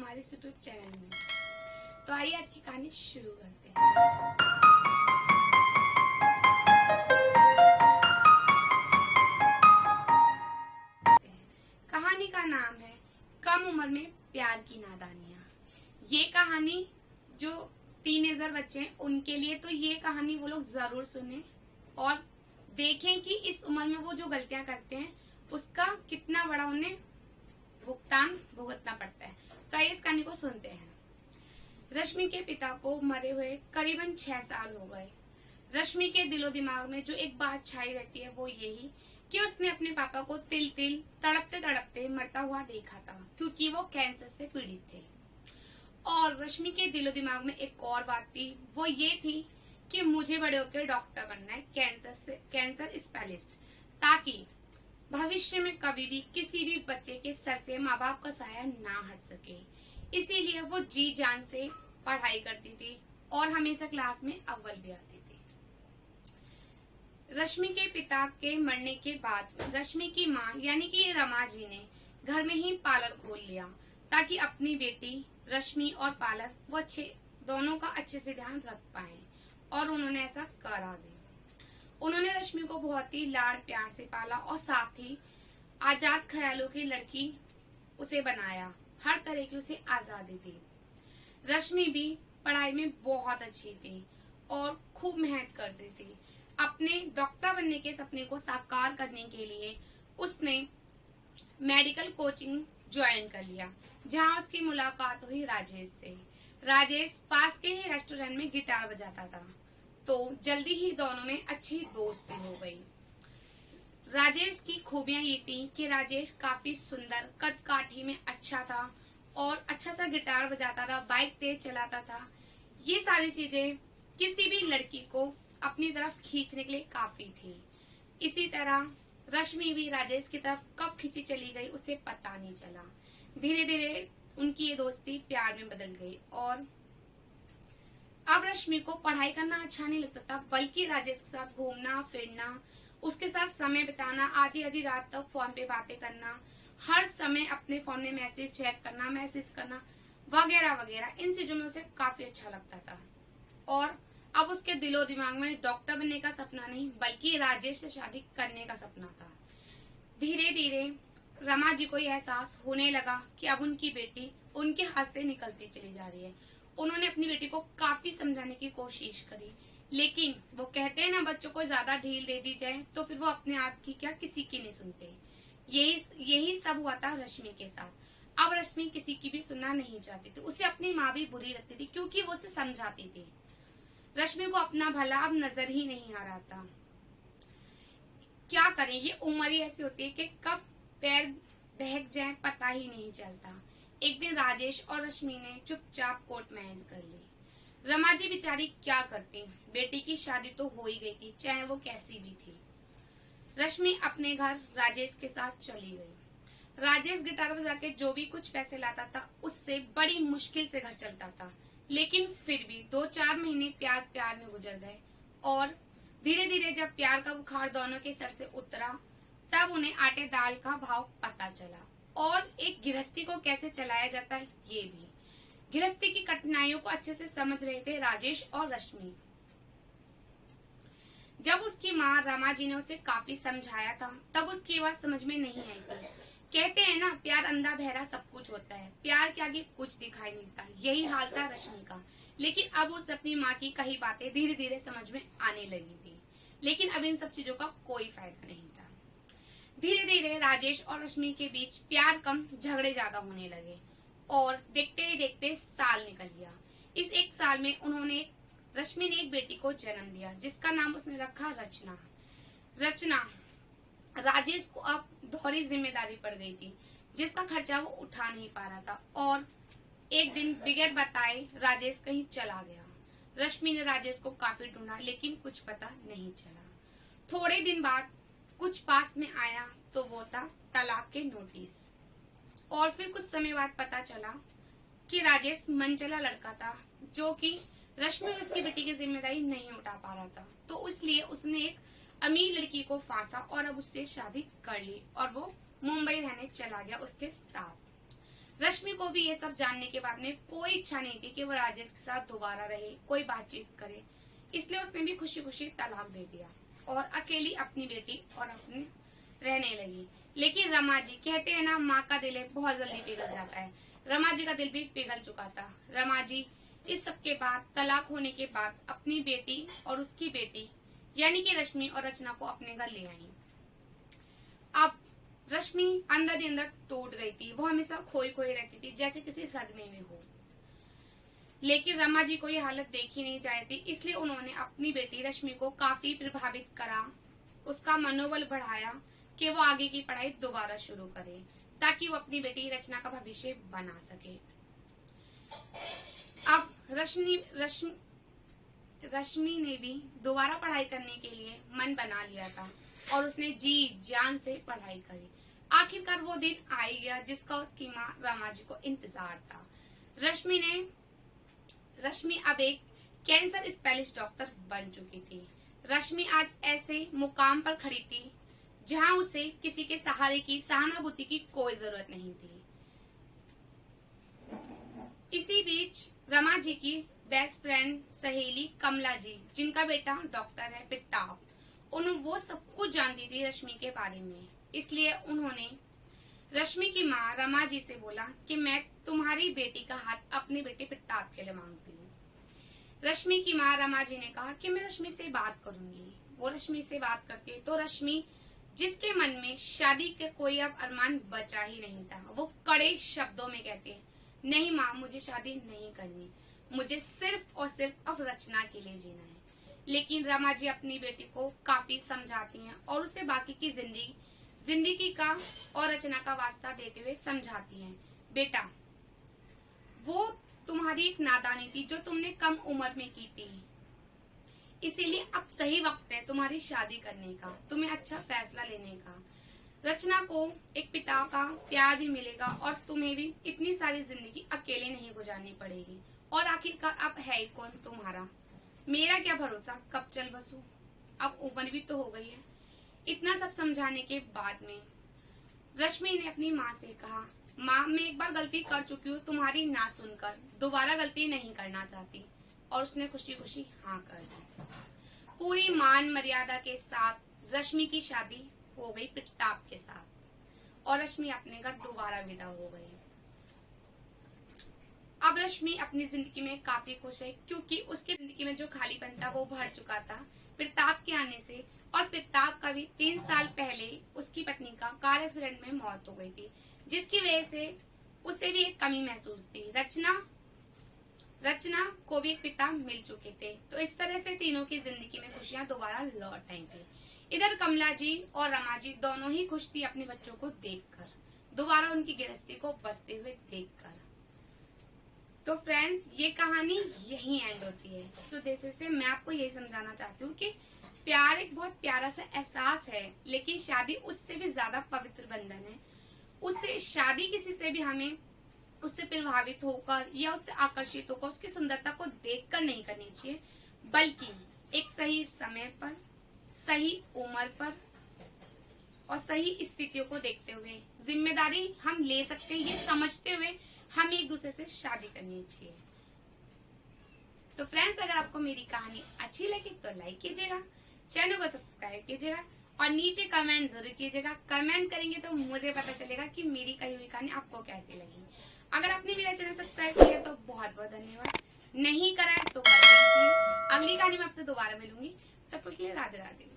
हमारे YouTube channel में। तो आइए आज की कहानी शुरू करते हैं। कहानी का नाम है कम उम्र में प्यार की नादानियां। ये कहानी जो टीनेजर बच्चे हैं उनके लिए तो ये कहानी वो लोग जरूर सुने और देखें कि इस उम्र में वो जो गलतियां करते हैं उसका कितना बड़ा उन्हें भुगतान भुगतना पड़ता है। तो इस कहानी को सुनते हैं। रश्मि के पिता को मरे हुए करीबन 6 साल हो गए। रश्मि के दिलो दिमाग में जो एक बात छाई रहती है वो यही कि उसने अपने पापा को तिल तिल तड़पते तड़पते मरता हुआ देखा था, क्योंकि वो कैंसर से पीड़ित थे। और रश्मि के दिलो दिमाग में एक और बात थी, वो ये थी कि मुझे बड़े होकर डॉक्टर बनना है, कैंसर स्पेशलिस्ट, ताकि भविष्य में कभी भी किसी भी बच्चे के सर से माँ बाप का साया ना हट सके। इसीलिए वो जी जान से पढ़ाई करती थी और हमेशा क्लास में अव्वल भी आती थी। रश्मि के पिता के मरने के बाद रश्मि की माँ यानी कि रमा जी ने घर में ही पार्लर खोल लिया, ताकि अपनी बेटी रश्मि और पार्लर वो दोनों का अच्छे से ध्यान रख पाए, और उन्होंने ऐसा करा भी। उन्होंने रश्मि को बहुत ही लाड़ प्यार से पाला और साथ ही आजाद ख्यालों की लड़की उसे बनाया, हर तरह की उसे आजादी दी। रश्मि भी पढ़ाई में बहुत अच्छी थी और खूब मेहनत करती थी। अपने डॉक्टर बनने के सपने को साकार करने के लिए उसने मेडिकल कोचिंग ज्वाइन कर लिया, जहां उसकी मुलाकात हुई राजेश से। राजेश पास के ही रेस्टोरेंट में गिटार बजाता था, तो जल्दी ही दोनों में अच्छी दोस्ती हो गई। राजेश की खूबियां ये थी कि राजेश काफी सुंदर, कद काठी में अच्छा था और अच्छा सा गिटार बजाता था, बाइक तेज चलाता था। ये सारी चीजें किसी भी लड़की को अपनी तरफ खींचने के लिए काफी थी। इसी तरह रश्मि भी राजेश की तरफ कब खींची चली गई उसे पता नहीं चला। धीरे धीरे उनकी ये दोस्ती प्यार में बदल गई और अब रश्मि को पढ़ाई करना अच्छा नहीं लगता था, बल्कि राजेश के साथ घूमना फिरना, उसके साथ समय बिताना, आधी आधी रात तक फोन पे बातें करना, हर समय अपने फोन में मैसेज चेक करना, मैसेज करना वगैरह वगैरह, इन चीजों में उसे काफी अच्छा लगता था। और अब उसके दिलो दिमाग में डॉक्टर बनने का सपना नहीं, बल्कि राजेश से शादी करने का सपना था। धीरे धीरे रमा जी को यह एहसास होने लगा कि अब उनकी बेटी उनके हाथ से निकलती चली जा रही है। उन्होंने अपनी बेटी को काफी समझाने की कोशिश करी, लेकिन वो कहते हैं ना, बच्चों को ज्यादा ढील दे दी जाए तो फिर वो अपने आप की क्या किसी की नहीं सुनते। यही सब हुआ था रश्मि के साथ। अब रश्मि किसी की भी सुनना नहीं चाहती थी, उसे अपनी माँ भी बुरी लगती थी, क्योंकि वो उसे समझाती थी। रश्मि को अपना भला अब नजर ही नहीं आ रहा था। क्या करें, ये उम्र ही ऐसी होती है कि कब पैर बहक जाए पता ही नहीं चलता। एक दिन राजेश और रश्मि ने चुपचाप कोर्ट मैरिज कर ली। रमा जी बेचारी क्या करती, बेटी की शादी तो हो ही गई थी, चाहे वो कैसी भी थी। रश्मि अपने घर राजेश के साथ चली गई। राजेश गिटार बजा के जो भी कुछ पैसे लाता था उससे बड़ी मुश्किल से घर चलता था, लेकिन फिर भी 2-4 महीने प्यार प्यार में गुजर गए और धीरे धीरे जब प्यार का बुखार दोनों के सर से उतरा, तब उन्हें आटे दाल का भाव पता चला और एक गृहस्थी को कैसे चलाया जाता है ये भी। गृहस्थी की कठिनाइयों को अच्छे से समझ रहे थे राजेश और रश्मि। जब उसकी माँ रमा जी ने उसे काफी समझाया था, तब उसकी बात समझ में नहीं आई थी। कहते हैं ना, प्यार अंधा बहरा सब कुछ होता है, प्यार के आगे कुछ दिखाई नहीं देता। यही हाल था रश्मि का। लेकिन अब उसे अपनी माँ की कही बातें धीरे धीरे समझ में आने लगी थी, लेकिन अब इन सब चीजों का कोई फायदा नहीं था। धीरे धीरे राजेश और रश्मि के बीच प्यार कम, झगड़े ज्यादा होने लगे और देखते ही देखते साल निकल गया। इस एक साल में रश्मि ने एक बेटी को जन्म दिया, जिसका नाम उसने रखा रचना। रचना राजेश को अब दोहरी जिम्मेदारी पड़ गई थी, जिसका खर्चा वो उठा नहीं पा रहा था। और एक दिन बगैर बताए राजेश कहीं चला गया। रश्मि ने राजेश को काफी ढूंढा, लेकिन कुछ पता नहीं चला। थोड़े दिन बाद कुछ पास में आया तो वो था तलाक के नोटिस। और फिर कुछ समय बाद पता चला कि राजेश मनचला लड़का था, जो कि रश्मि और उसकी बेटी की जिम्मेदारी नहीं उठा पा रहा था। तो इसलिए उसने एक अमीर लड़की को फांसा और अब उससे शादी कर ली और वो मुंबई रहने चला गया उसके साथ। रश्मि को भी ये सब जानने के बाद में कोई इच्छा नहीं थी कि वो राजेश के साथ दोबारा रहे, कोई बातचीत करे, इसलिए उसने भी खुशी खुशी तलाक दे दिया और अकेली अपनी बेटी और अपने रहने लगी। लेकिन रमा जी, कहते हैं ना, माँ का दिल है बहुत जल्दी पिघल जाता है। रमा जी का दिल भी पिघल चुका था। रमा जी इस सब के बाद, तलाक होने के बाद, अपनी बेटी और उसकी बेटी यानी कि रश्मि और रचना को अपने घर ले आई। अब रश्मि अंदर ही अंदर टूट गई थी। वो हमेशा खोई खोई रहती थी, जैसे किसी सदमे में हो। लेकिन रमा जी को ये हालत देखी नहीं चाहती थी, इसलिए उन्होंने अपनी बेटी रश्मि को काफी प्रभावित करा, उसका मनोबल बढ़ाया कि वो आगे की पढ़ाई दोबारा शुरू करे ताकि वो अपनी बेटी रचना का भविष्य बना सके। अब रश्मि ने भी दोबारा पढ़ाई करने के लिए मन बना लिया था और उसने जी जान से पढ़ाई करी। आखिरकार वो दिन आ ही गया जिसका उसकी माँ रमा जी को इंतजार था। रश्मि अब एक कैंसर स्पेशलिस्ट डॉक्टर बन चुकी थी। रश्मि आज ऐसे मुकाम पर खड़ी थी जहां उसे किसी के सहारे की, सहानुभूति की कोई जरूरत नहीं थी। इसी बीच रमा जी की बेस्ट फ्रेंड सहेली कमला जी, जिनका बेटा डॉक्टर है पिट्टाप, वो सब कुछ जानती थी रश्मि के बारे में। इसलिए उन्होंने रश्मि की माँ रमा जी से बोला कि मैं तुम्हारी बेटी का हाथ अपने बेटे पिट्टाप के लिए मांगती हूँ। रश्मि की माँ रमा जी ने कहा कि मैं रश्मि से बात करूंगी। वो रश्मि से बात करती है तो रश्मि, जिसके मन में शादी के कोई अब अरमान बचा ही नहीं था, वो कड़े शब्दों में कहती है, नहीं माँ, मुझे शादी नहीं करनी, मुझे सिर्फ और सिर्फ अब रचना के लिए जीना है। लेकिन रमा जी अपनी बेटी को काफी समझाती हैं और उसे बाकी की जिंदगी का और रचना का वास्ता देते हुए समझाती हैं, बेटा वो तुम्हारी एक नादानी थी जो तुमने कम उम्र में की थी, इसीलिए अब सही वक्त है तुम्हारी शादी करने का, तुम्हें अच्छा फैसला लेने का। रचना को एक पिता का प्यार भी मिलेगा और तुम्हें भी इतनी सारी जिंदगी अकेले नहीं गुजारनी पड़ेगी। और आखिरकार अब है ही कौन तुम्हारा, मेरा क्या भरोसा कब चल बसू, अब उम्र भी तो हो गई है। इतना सब समझाने के बाद में रश्मि ने अपनी माँ से कहा, माँ मैं एक बार गलती कर चुकी हूँ, तुम्हारी ना सुनकर दोबारा गलती नहीं करना चाहती। और उसने खुशी खुशी हाँ कर दी। पूरी मान मर्यादा के साथ रश्मि की शादी हो गई पिट्टाप के साथ और रश्मि अपने घर दोबारा विदा हो गई। अब रश्मि अपनी जिंदगी में काफी खुश है क्योंकि उसकी जिंदगी में जो खालीपन था वो भर चुका था पिट्टाप के आने से। और पिट्टाप का भी 3 साल पहले उसकी पत्नी का कार एक्सीडेंट में मौत हो गई थी, जिसकी वजह से उसे भी एक कमी महसूस थी। रचना को भी एक पिता मिल चुके थे, तो इस तरह से तीनों की जिंदगी में खुशियां दोबारा लौट आई थी। इधर कमला जी और रमा जी दोनों ही खुश थी अपने बच्चों को देखकर, दोबारा उनकी गृहस्थी को बसते हुए देखकर। तो फ्रेंड्स, ये कहानी यहीं एंड होती है। तो जैसे से मैं आपको यही समझाना चाहती हूँ कि प्यार एक बहुत प्यारा सा एहसास है, लेकिन शादी उससे भी ज्यादा पवित्र बंधन है। उससे शादी किसी से भी हमें उससे प्रभावित होकर या उससे आकर्षित होकर उसकी सुंदरता को देखकर नहीं करनी चाहिए, बल्कि एक सही समय पर, सही उम्र पर और सही स्थितियों को देखते हुए जिम्मेदारी हम ले सकते हैं, ये समझते हुए हमें एक दूसरे से शादी करनी चाहिए। तो फ्रेंड्स, अगर आपको मेरी कहानी अच्छी लगी तो लाइक कीजिएगा, चैनल को सब्सक्राइब कीजिएगा और नीचे कमेंट जरूर कीजिएगा। कमेंट करेंगे तो मुझे पता चलेगा कि मेरी कही हुई कहानी आपको कैसी लगी। अगर आपने मेरा चैनल सब्सक्राइब किया तो बहुत बहुत धन्यवाद, नहीं करा है तो कर दीजिए। अगली कहानी में आपसे दोबारा मिलूंगी, तब तक के लिए राधे राधे।